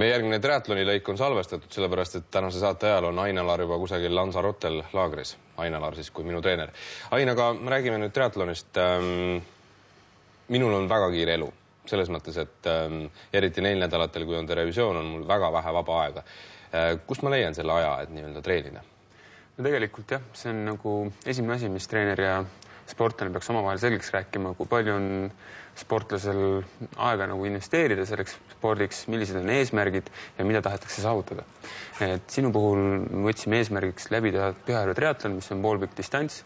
Meie järgmine triatloni lõik on salvestatud, sellepärast et tänase saate ajal on Ain-Alar juba kusagil Lanzarotel laagris. Ain-Alar siis kui minu treener. Ain, aga räägime nüüd triatlonist. Minul on väga kiire elu. Selles mõttes, et eriti neil nädalatel, kui on televisioon, on mul väga vähe vaba aega. Kust ma leian selle aja, et nii-öelda treenida? No tegelikult jah, see on nagu esimene asi, mis treener ja sportlane peaks omavahel selgeks rääkima, kui palju on sportlasel aega nagu investeerida selleks spordiks, millised on eesmärgid ja mida tahetakse saavutada. Et sinu puhul võtsime eesmärgiks läbida Pühajärve triatlon, mis on poolpikk distants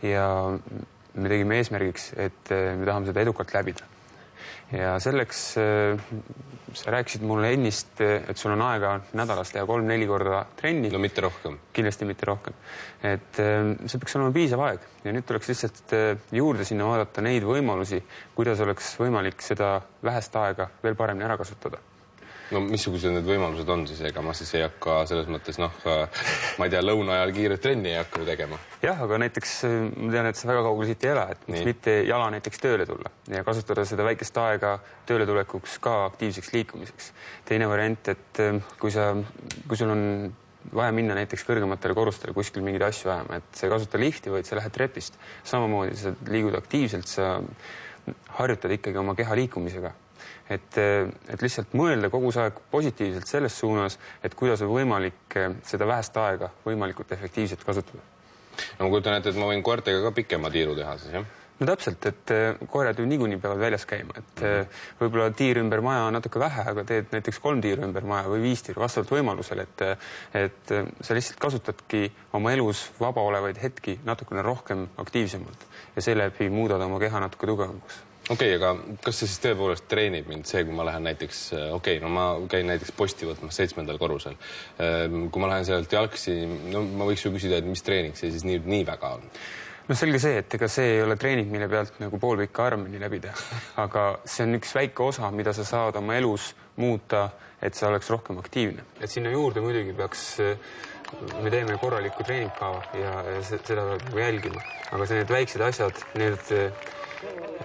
ja me tegime eesmärgiks, et me tahame seda edukalt läbida. Ja selleks sa rääkisid mulle ennist, et sul on aega nädalas teha 3-4 korda trenni. No mitte rohkem. Kindlasti mitte rohkem. Et see peaks olema piisav aeg. Ja nüüd tuleks lihtsalt juurde sinna vaadata neid võimalusi, kuidas oleks võimalik seda vähest aega veel paremini ära kasutada. No missugused need võimalused on siis? Ega ma siis ei hakka selles mõttes, ma ei tea, lõuna ajal kiiret trenni ei hakka tegema. Jah, aga näiteks ma tean, et sa väga kaugel siit ei ela, et mitte jala näiteks tööle tulla ja kasutada seda väikest aega tööle tulekuks ka aktiivseks liikumiseks. Teine variant, et kui sul on vaja minna näiteks kõrgematele korrustele kuskil mingeid asju vähema, et sa ei kasuta lifti, vaid sa lähed trepist. Samamoodi sa liigud aktiivselt, sa harjutad ikkagi oma keha liikumisega. Et lihtsalt mõelda kogu aeg positiivselt selles suunas, et kuidas on võimalik seda vähest aega võimalikult efektiivselt kasutada. No ma kujutan ette, et ma võin koertega ka pikema tiiru teha siis, jah? No täpselt, et koerad ju niikuinii peavad väljas käima, et võib-olla tiir ümber maja on natuke vähe, aga teed näiteks 3 tiiru ümber maja või 5 tiiru vastavalt võimalusel, et sa lihtsalt kasutadki oma elus vaba olevaid hetki natukene rohkem aktiivsemalt ja seeläbi muudad oma keha natuke tugevamaks. Okei, aga kas see siis tõepoolest treenib mind see, kui ma lähen näiteks, ma käin näiteks posti võtmas 7. korrusel. Kui ma lähen sealt jalgsi, ma võiks ju küsida, et mis treening see siis nii väga on? No selge see, et ega see ei ole treening, mille pealt nagu poolpikka Ironmani läbi teha. Aga see on üks väike osa, mida sa saad oma elus muuta, et sa oleks rohkem aktiivne. Et sinna juurde muidugi peaks, me teeme korraliku treeningkava ja seda peab jälgima. Aga see need väiksed asjad, need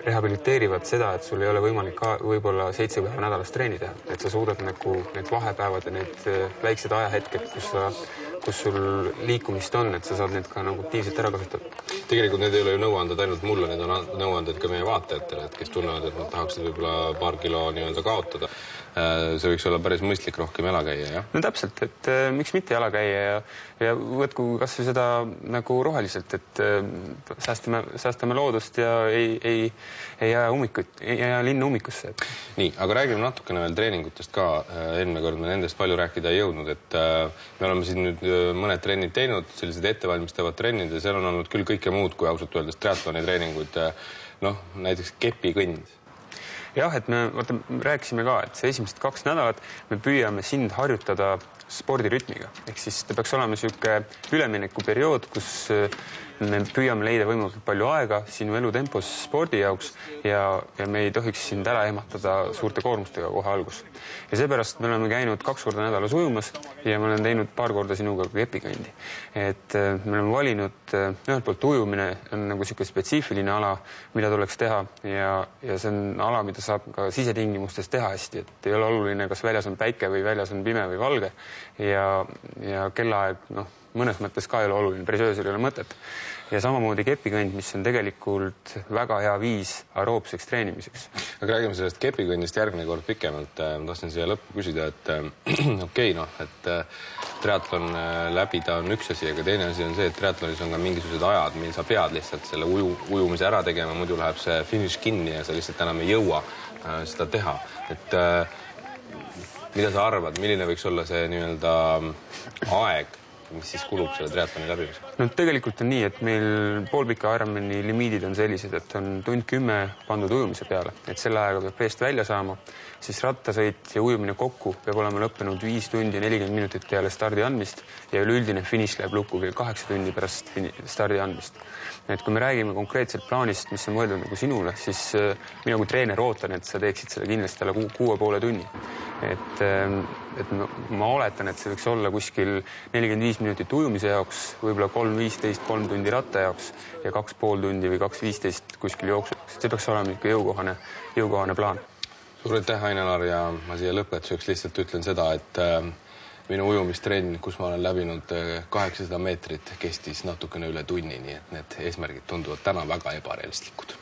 rehabiliteerivad seda, et sul ei ole võimalik võib-olla 7 päeva nädalas treeni teha. Et sa suudad nagu need vahepäevad ja need väiksed ajahetked, kus sul liikumist on, et sa saad need ka nagu aktiivselt ära kasutada. Tegelikult need ei ole ju nõuanded ainult mulle, need on nõuanded ka meie vaatajatele, et kes tunnevad, et nad tahaksid võib-olla paar kilo nii-öelda kaotada. See võiks olla päris mõistlik rohkem jala käia, jah? No täpselt, et miks mitte jala käia ja võtku kas või seda nagu roheliselt, et säästame loodust ja ei jää linna ummikusse. Nii, aga räägime natukene veel treeningutest ka. Eelmine kord me nendest palju rääkida ei jõudnud, et me oleme siin nüüd mõned trennid teinud, sellised ettevalmistavad trennid ja seal on olnud küll kõike muud kui ausalt öeldes triatloni treeninguid, näiteks kepikõnd. Jah, et me rääkisime ka, et see esimesed 2 nädalat me püüame sind harjutada spordirütmiga. Ehk siis ta peaks olema selline ülemineku periood, kus me püüame leida võimalikult palju aega sinu elutempos spordi jaoks ja me ei tohiks sind ära ehmatada suurte koormustega kohe algus. Ja seepärast me oleme käinud 2 korda nädalas ujumas ja me olen teinud 2 korda sinuga ka kepikõndi. Et me oleme valinud ühelt poolt ujumine on nagu selline spetsiifiline ala, mida tuleks teha ja see on ala, mida saab ka sisetingimustes teha hästi, et ei ole oluline, kas väljas on päike või väljas on pime või valge ja kellaaeg mõnes mõttes ka ei ole oluline, päris öösel ei ole mõtet. Ja samamoodi kepikõnd, mis on tegelikult väga hea viis aeroobseks treenimiseks. Aga räägime sellest kepikõndist järgmine kord pikemalt. Ma tahtsin siia lõppu küsida, et et triatlon läbida on üks asi, aga teine asi on see, et triatlonis on ka mingisugused ajad, mil sa pead lihtsalt selle ujumise ära tegema, muidu läheb see finiš kinni ja sa lihtsalt enam ei jõua seda teha. Et mida sa arvad, milline võiks olla see nii-öelda aeg, mis siis kulub selle triatloni läbimiseks? No tegelikult on nii, et meil poolpika Ironmani limiidid on sellised, et on 1 tund 10 pandud ujumise peale, et selle ajaga peab veest välja saama, siis rattasõit ja ujumine kokku peab olema lõppenud 5 tundi 40 minutit peale stardi andmist ja üleüldine finiš läheb lukku kell 8 tundi pärast stardi andmist. Et kui me räägime konkreetselt plaanist, mis on mõeldud nagu sinule, siis mina kui treener ootan, et sa teeksid selle kindlasti alla 6,5 tunni. Et ma oletan, et see võiks olla kuskil 45 minutit ujumise jaoks, võib-olla 3.15, 3 tundi ratta jaoks ja 2,5 tundi või 2.15 kuskil jooksuks. See peaks olema ikka jõukohane plaan. Suur aitäh, Ain-Alar, ja ma siia lõpetuseks lihtsalt ütlen seda, et minu ujumistrenn, kus ma olen läbinud 800 meetrit, kestis natukene üle tunni, nii et need eesmärgid tunduvad täna väga ebarealistlikud.